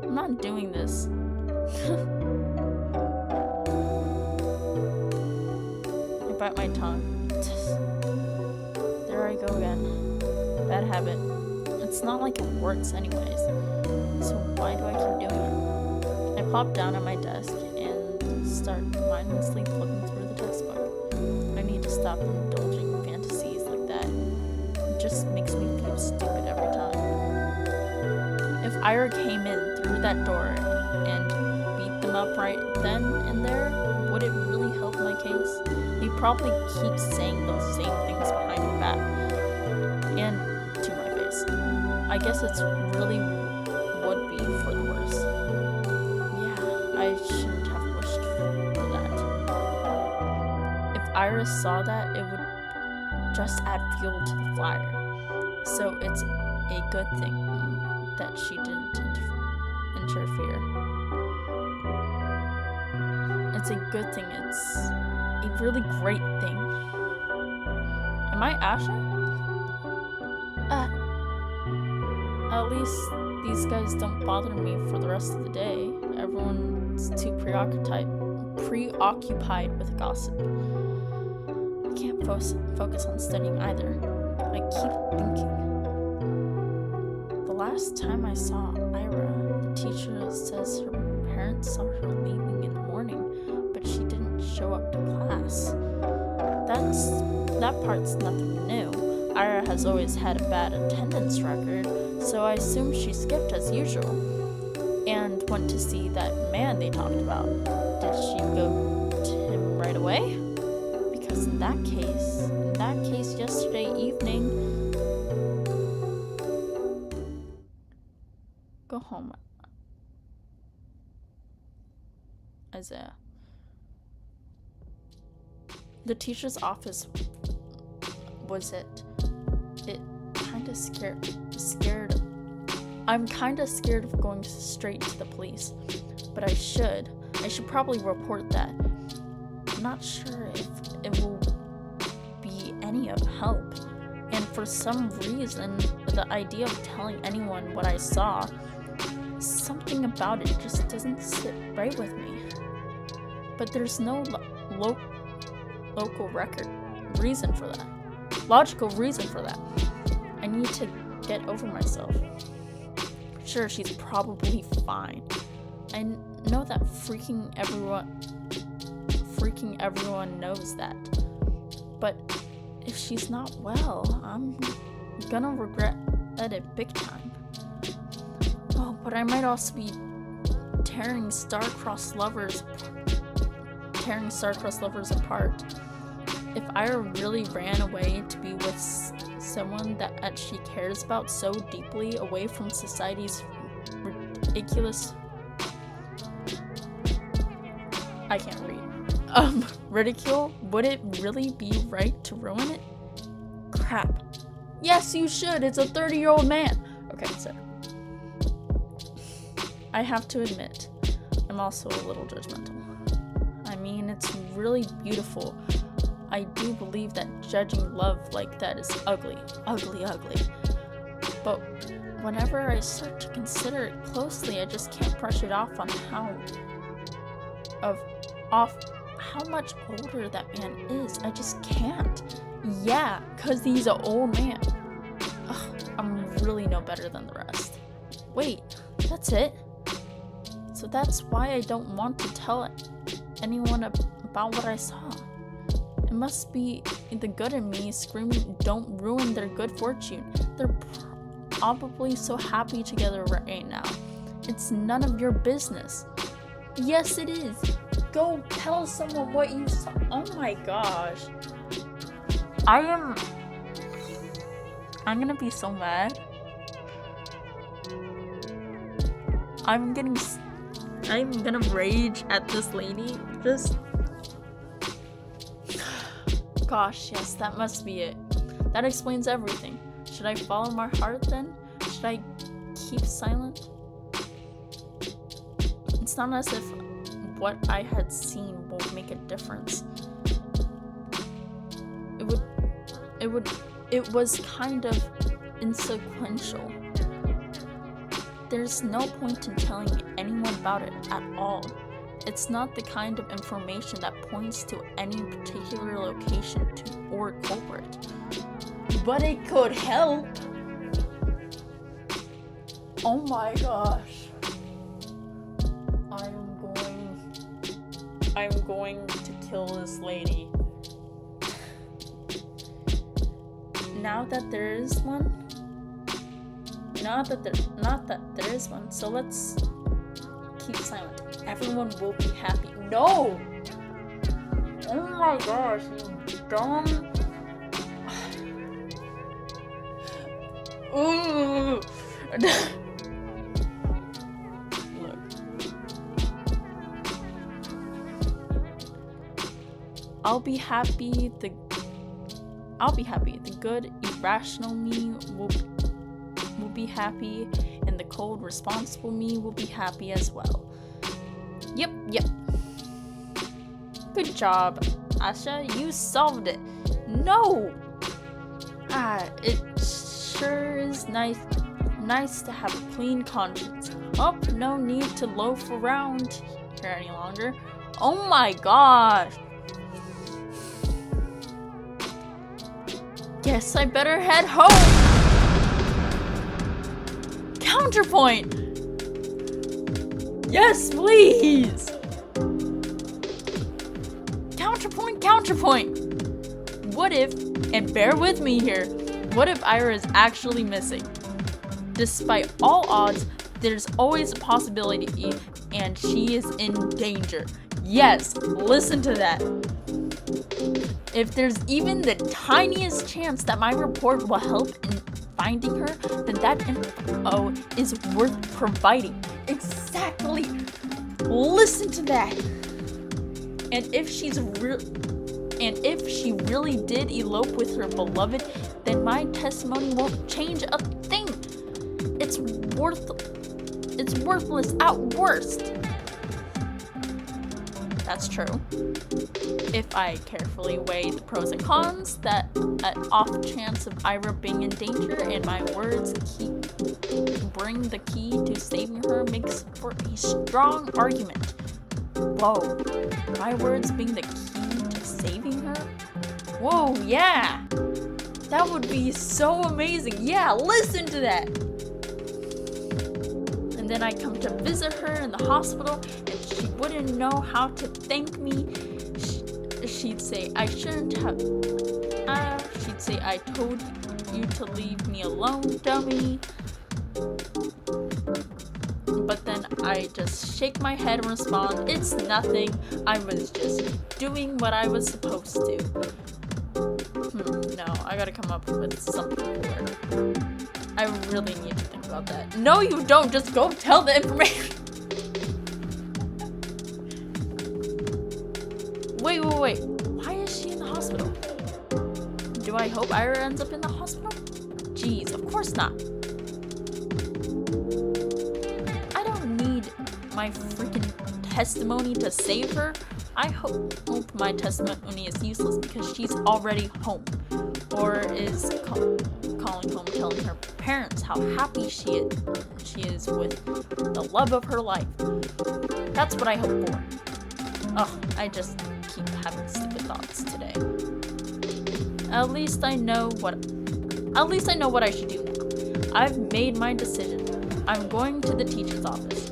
I'm not doing this. I bite my tongue. There I go again. Bad habit. It's not like it works anyways. So why do I keep doing it? I plop down at my desk and start mindlessly flipping through the textbook. I need to stop indulging in fantasies like that. It just makes me feel stupid every time. If Ira came in through that door and beat them up right then and there, would it really help my case? He probably keeps saying those same things behind my back and to my face. I guess it's really would be for the worse. Yeah, I shouldn't have wished for that. If Iris saw that, it would just add fuel to the fire. So it's a good thing that she didn't interfere. It's a good thing. It's a really great thing. Am I Asher? At least these guys don't bother me for the rest of the day. Everyone's too preoccupied with gossip. I can't focus on studying either. I keep thinking. The last time I saw Ira, the teacher says her parents saw her leaving in the morning, but she didn't show up to class. That part's nothing new. Ira has always had a bad attendance record, so I assume she skipped as usual and went to see that man they talked about. Did she go to him right away? Because in that case yesterday evening... Go home, Isaiah. The teacher's office was it kinda scared. I'm kinda scared of going straight to the police, but I should probably report that. I'm not sure if it will be any of help, and for some reason, the idea of telling anyone what I saw, something about it just doesn't sit right with me. But there's no logical reason for that. I need to get over myself. Sure, she's probably fine. I know that freaking everyone knows that. But if she's not well, I'm gonna regret it big time. Oh, but I might also be tearing star-crossed lovers apart. If Ira really ran away to be with someone that she cares about so deeply, away from society's ridiculous... I can't read. Ridicule, would it really be right to ruin it? Crap. Yes, you should. It's a 30-year-old man. Okay, so... I have to admit, I'm also a little judgmental. I mean, it's really beautiful. I do believe that judging love like that is ugly. But whenever I start to consider it closely, I just can't brush it off on how much older that man is. I just can't. Yeah, because he's an old man. Ugh, I'm really no better than the rest. Wait, that's it? So that's why I don't want to tell anyone about what I saw. It must be the good in me screaming, don't ruin their good fortune. They're probably so happy together right now. It's none of your business. Yes, it is. Go tell someone what you saw. Oh my gosh. I'm gonna be so mad. I'm gonna rage at this lady. Just... Gosh, yes, that must be it. That explains everything. Should I follow my heart then? Should I keep silent? It's not as if what I had seen won't make a difference. It would It was kind of insequential. There's no point in telling anyone about it at all. It's not the kind of information that points to any particular location or culprit. But it could help. Oh my gosh. I'm going to kill this lady. Now that there is one. Not that there is one. So let's keep silent. Everyone will be happy. No! Oh my gosh, you dumb. Ooh. Look. I'll be happy. The good, irrational me will be happy, and the cold, responsible me will be happy as well. Yep. Good job, Asha. You solved it. No! It sure is nice to have a clean conscience. Oh, no need to loaf around here any longer. Oh my gosh! Guess I better head home! Counterpoint! Yes, please! Counterpoint! What if, and bear with me here, what if Ira is actually missing? Despite all odds, there's always a possibility, and she is in danger. Yes, listen to that. If there's even the tiniest chance that my report will help in finding her, then that info is worth providing. Exactly. Listen to that. And if she really did elope with her beloved, then my testimony won't change a thing. It's worthless at worst. That's true. If I carefully weigh the pros and cons, that off chance of Ira being in danger, and my words bring the key to saving her makes for a strong argument. Whoa, my words being the key to saving her? Whoa, yeah! That would be so amazing. Yeah, listen to that! And then I come to visit her in the hospital, and she wouldn't know how to thank me. She'd say, I shouldn't have. She'd say, I told you to leave me alone, dummy. But then I just shake my head and respond, it's nothing. I was just doing what I was supposed to. No, I gotta come up with something cooler. I really need to think about that. No, you don't. Just go tell the information. Wait. Why is she in the hospital? Do I hope Ira ends up in the hospital? Jeez, of course not. I don't need my freaking testimony to save her. I hope my testimony is useless because she's already home. Or is calling home telling her parents how happy she is with the love of her life. That's what I hope for. Ugh, I just keep having stupid thoughts today. At least I know what I should do now. I've made my decision. I'm going to the teacher's office.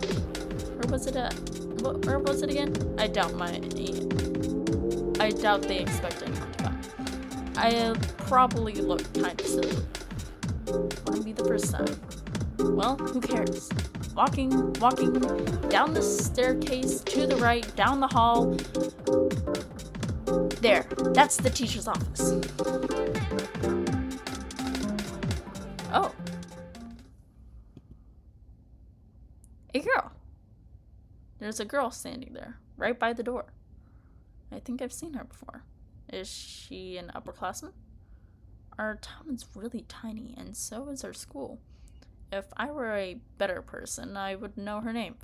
Or was it again? I doubt they expect anyone to come. I'll probably look kind of silly. Wouldn't be the first time. Well, who cares? Walking down the staircase to the right, down the hall. There, that's the teacher's office. Oh. A girl. There's a girl standing there, right by the door. I think I've seen her before. Is she an upperclassman? Our town is really tiny, and so is our school. If I were a better person, I would know her name.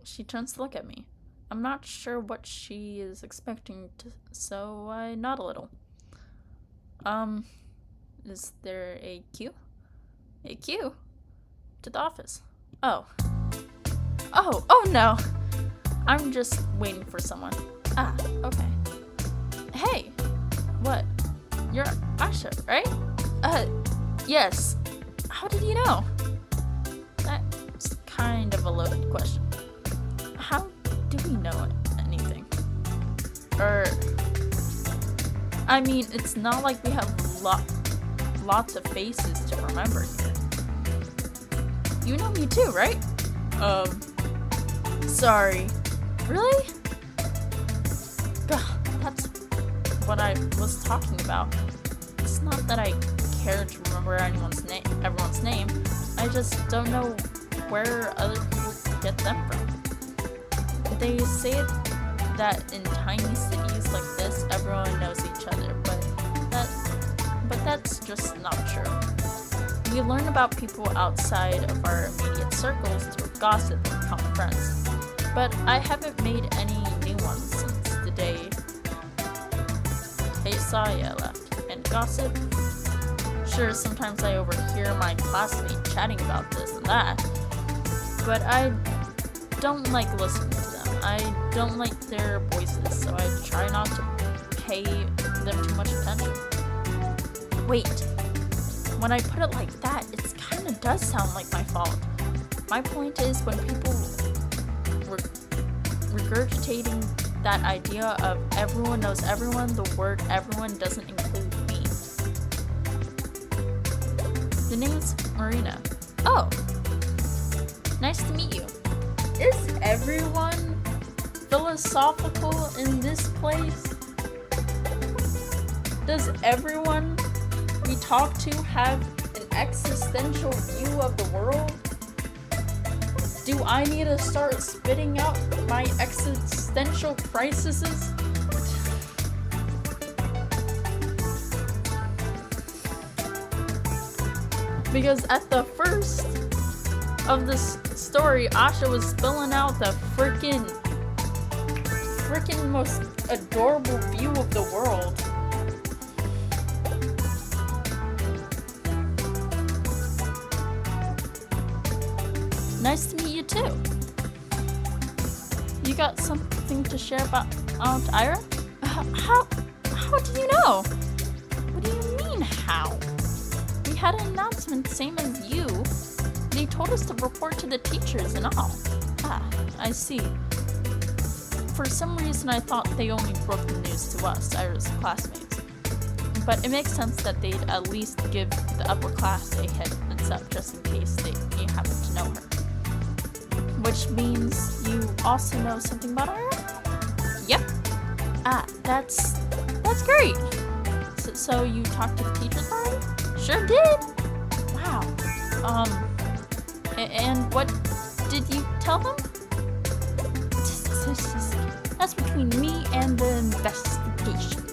She turns to look at me. I'm not sure what she is expecting, so I nod a little. Is there a queue? A queue? To the office. Oh no! I'm just waiting for someone. Ah, okay. Hey! What? You're Asha, right? Yes. How did you know? That's kind of a loaded question. How do we know anything? I mean, it's not like we have lots of faces to remember here. You know me too, right? Sorry. Really? Gah, that's what I was talking about. It's not that I care to remember everyone's name. I just don't know where other people get them from. They say that in tiny cities like this, everyone knows each other, but that's just not true. We learn about people outside of our immediate circles through gossip and common friends, but I haven't made any new ones since the day Saya left. And gossip? Sure, sometimes I overhear my classmates chatting about this and that, but I don't like listening to them. I don't like their voices, so I try not to pay them too much attention. Wait, when I put it like that, it kinda does sound like my fault. My point is, when people regurgitating that idea of everyone knows everyone, the word everyone doesn't include me. The name's Marina. Oh, nice to meet you. Is everyone philosophical in this place? Does everyone we talk to have an existential view of the world? Do I need to start spitting out my existential crises? Because at the first of this story, Asha was spilling out the freaking most adorable view of the world. Nice to meet you too. You got something to share about Aunt Ira? How do you know? What do you mean, how? We had an announcement same as you. They told us to report to the teachers and all. Ah, I see. For some reason I thought they only broke the news to us, Ira's classmates. But it makes sense that they'd at least give the upper class a heads up just in case they happen to know her. Which means you also know something about Ira? Yep. Ah, that's great. So you talked to the teachers already? Sure did. Wow. And what did you tell them? That's between me and the investigation.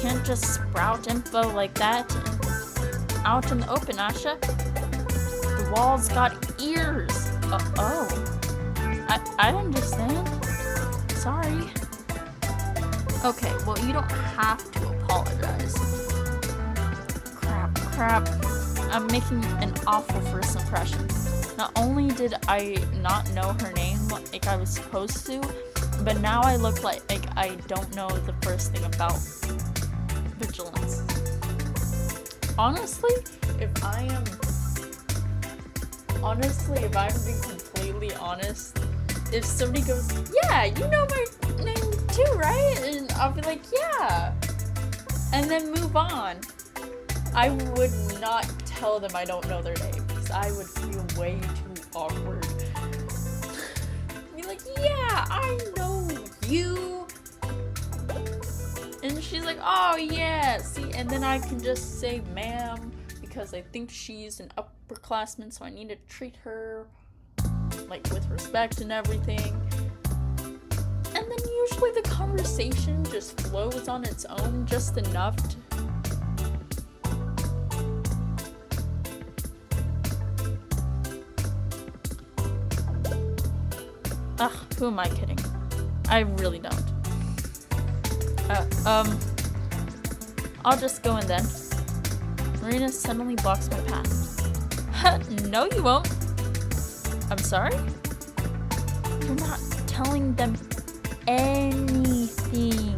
Can't just sprout info like that out in the open, Asha. The wall's got ears. I understand. Sorry. Okay, well, you don't have to apologize. Crap. I'm making an awful first impression. Not only did I not know her name like I was supposed to, but now I look like I don't know the first thing about vigilance. Honestly, if I'm being completely honest, if somebody goes, yeah, you know my name too, right? And I'll be like, yeah. And then move on. I would not tell them I don't know their name because I would feel way too awkward. Be like, yeah, I know you. And she's like, oh yeah, see, and then I can just say ma'am because I think she's an upperclassman, so I need to treat her like with respect and everything. And then usually the conversation just flows on its own just enough to who am I kidding? I really don't. I'll just go in then. Marina suddenly blocks my path. No, you won't. I'm sorry? You're not telling them anything.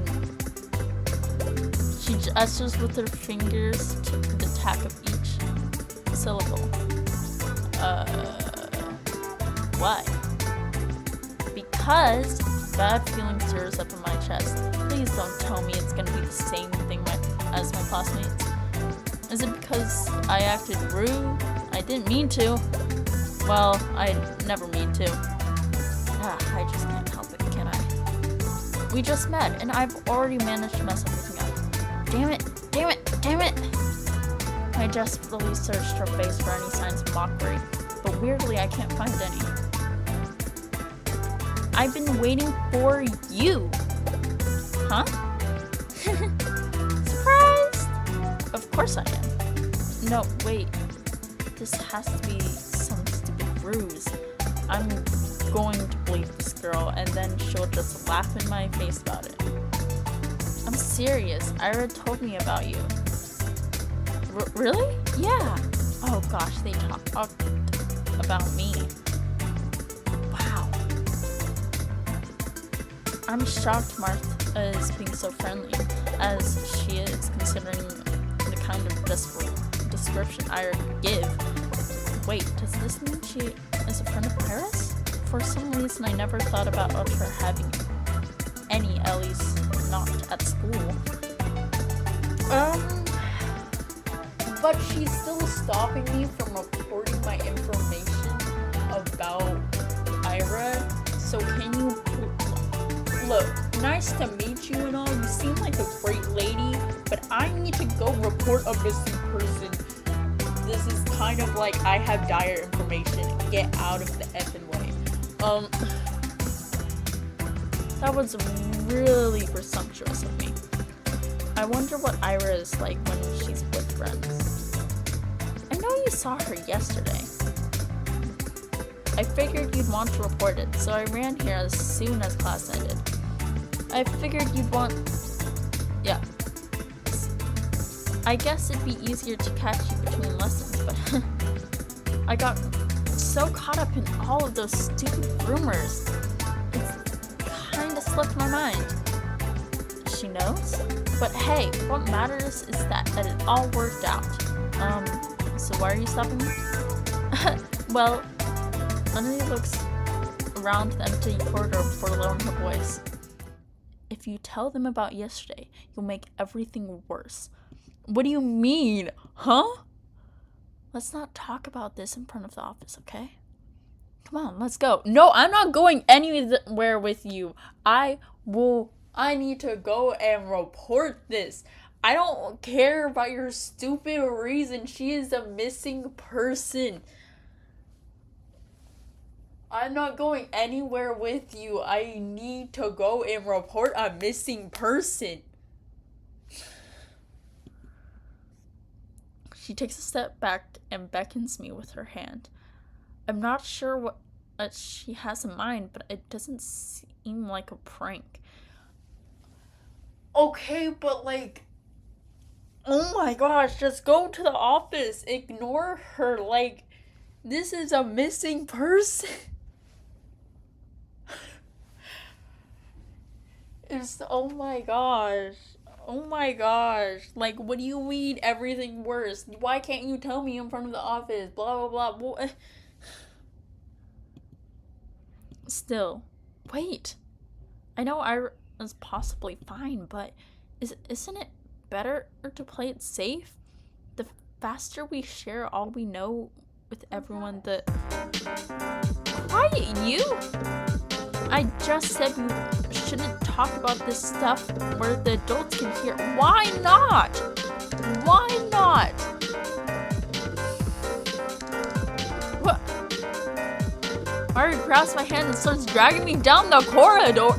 She gestures with her fingers to the tap of each syllable. Why? Because bad feeling stirs up in my chest. Please don't tell me it's gonna be the same thing as my classmates. Is it because I acted rude? I didn't mean to. Well, I never mean to. I just can't help it, can I? We just met, and I've already managed to mess everything up. Damn it, damn it, damn it! I desperately searched her face for any signs of mockery, but weirdly I can't find any. I've been waiting for you! Huh? Surprised? Of course I am. No, wait. This has to be some stupid ruse. I'm going to believe this girl, and then she'll just laugh in my face about it. I'm serious. Ira told me about you. Really? Yeah. Oh gosh, they talked about me. Wow. I'm shocked Martha is being so friendly, as she is, considering the kind of description Ira could give. Wait, does this mean she is a friend of Iris? For some reason, I never thought about her having any, at least not at school. But she's still stopping me from reporting my information about Ira. So can you look? Nice to meet you and all. You seem like a great lady, but I need to go report a missing person. This is kind of like I have dire information. Get out of the effing way. That was really presumptuous of me. I wonder what Ira is like when she's with friends. I know you saw her yesterday. I figured you'd want to report it, so I ran here as soon as class ended. I figured you'd want... Yeah. I guess it'd be easier to catch you between lessons, but I got so caught up in all of those stupid rumors. It's kinda slipped my mind. She knows? But hey, what matters is that it all worked out. So why are you stopping me? Well, Lenny looks around the empty corridor before lowering her voice. If you tell them about yesterday, you'll make everything worse. What do you mean? Huh? Let's not talk about this in front of the office, okay? Come on, let's go. No, I'm not going anywhere with you. I need to go and report this. I don't care about your stupid reason. She is a missing person. I'm not going anywhere with you. I need to go and report a missing person. She takes a step back and beckons me with her hand. I'm not sure what she has in mind, but it doesn't seem like a prank. Okay, but like, oh my gosh, just go to the office. Ignore her. Like, this is a missing person. Oh my gosh. Oh my gosh. Like, what do you mean everything worse? Why can't you tell me in front of the office? Blah, blah, blah. Still, wait. I know Ira's possibly fine, but isn't it better to play it safe? The faster we share all we know with everyone, the... Quiet, you! I just said we shouldn't talk about this stuff where the adults can hear. Why not? Why not? What? Ari grabs my hand and starts dragging me down the corridor.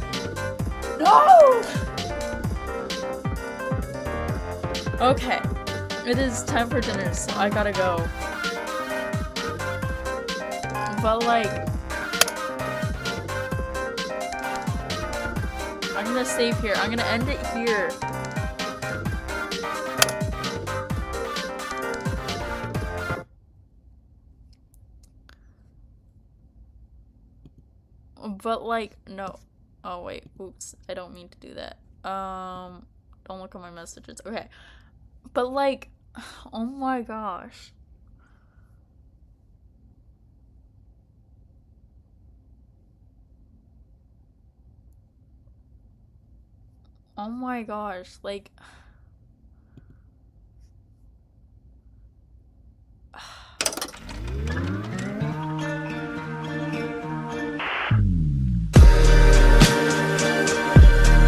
No! Okay. It is time for dinner, so I gotta go. But like... I'm gonna save here. I'm gonna end it here. But like, no. Oh wait, oops. I don't mean to do that. Don't look at my messages. Okay. But like, oh my gosh. Oh my gosh. Like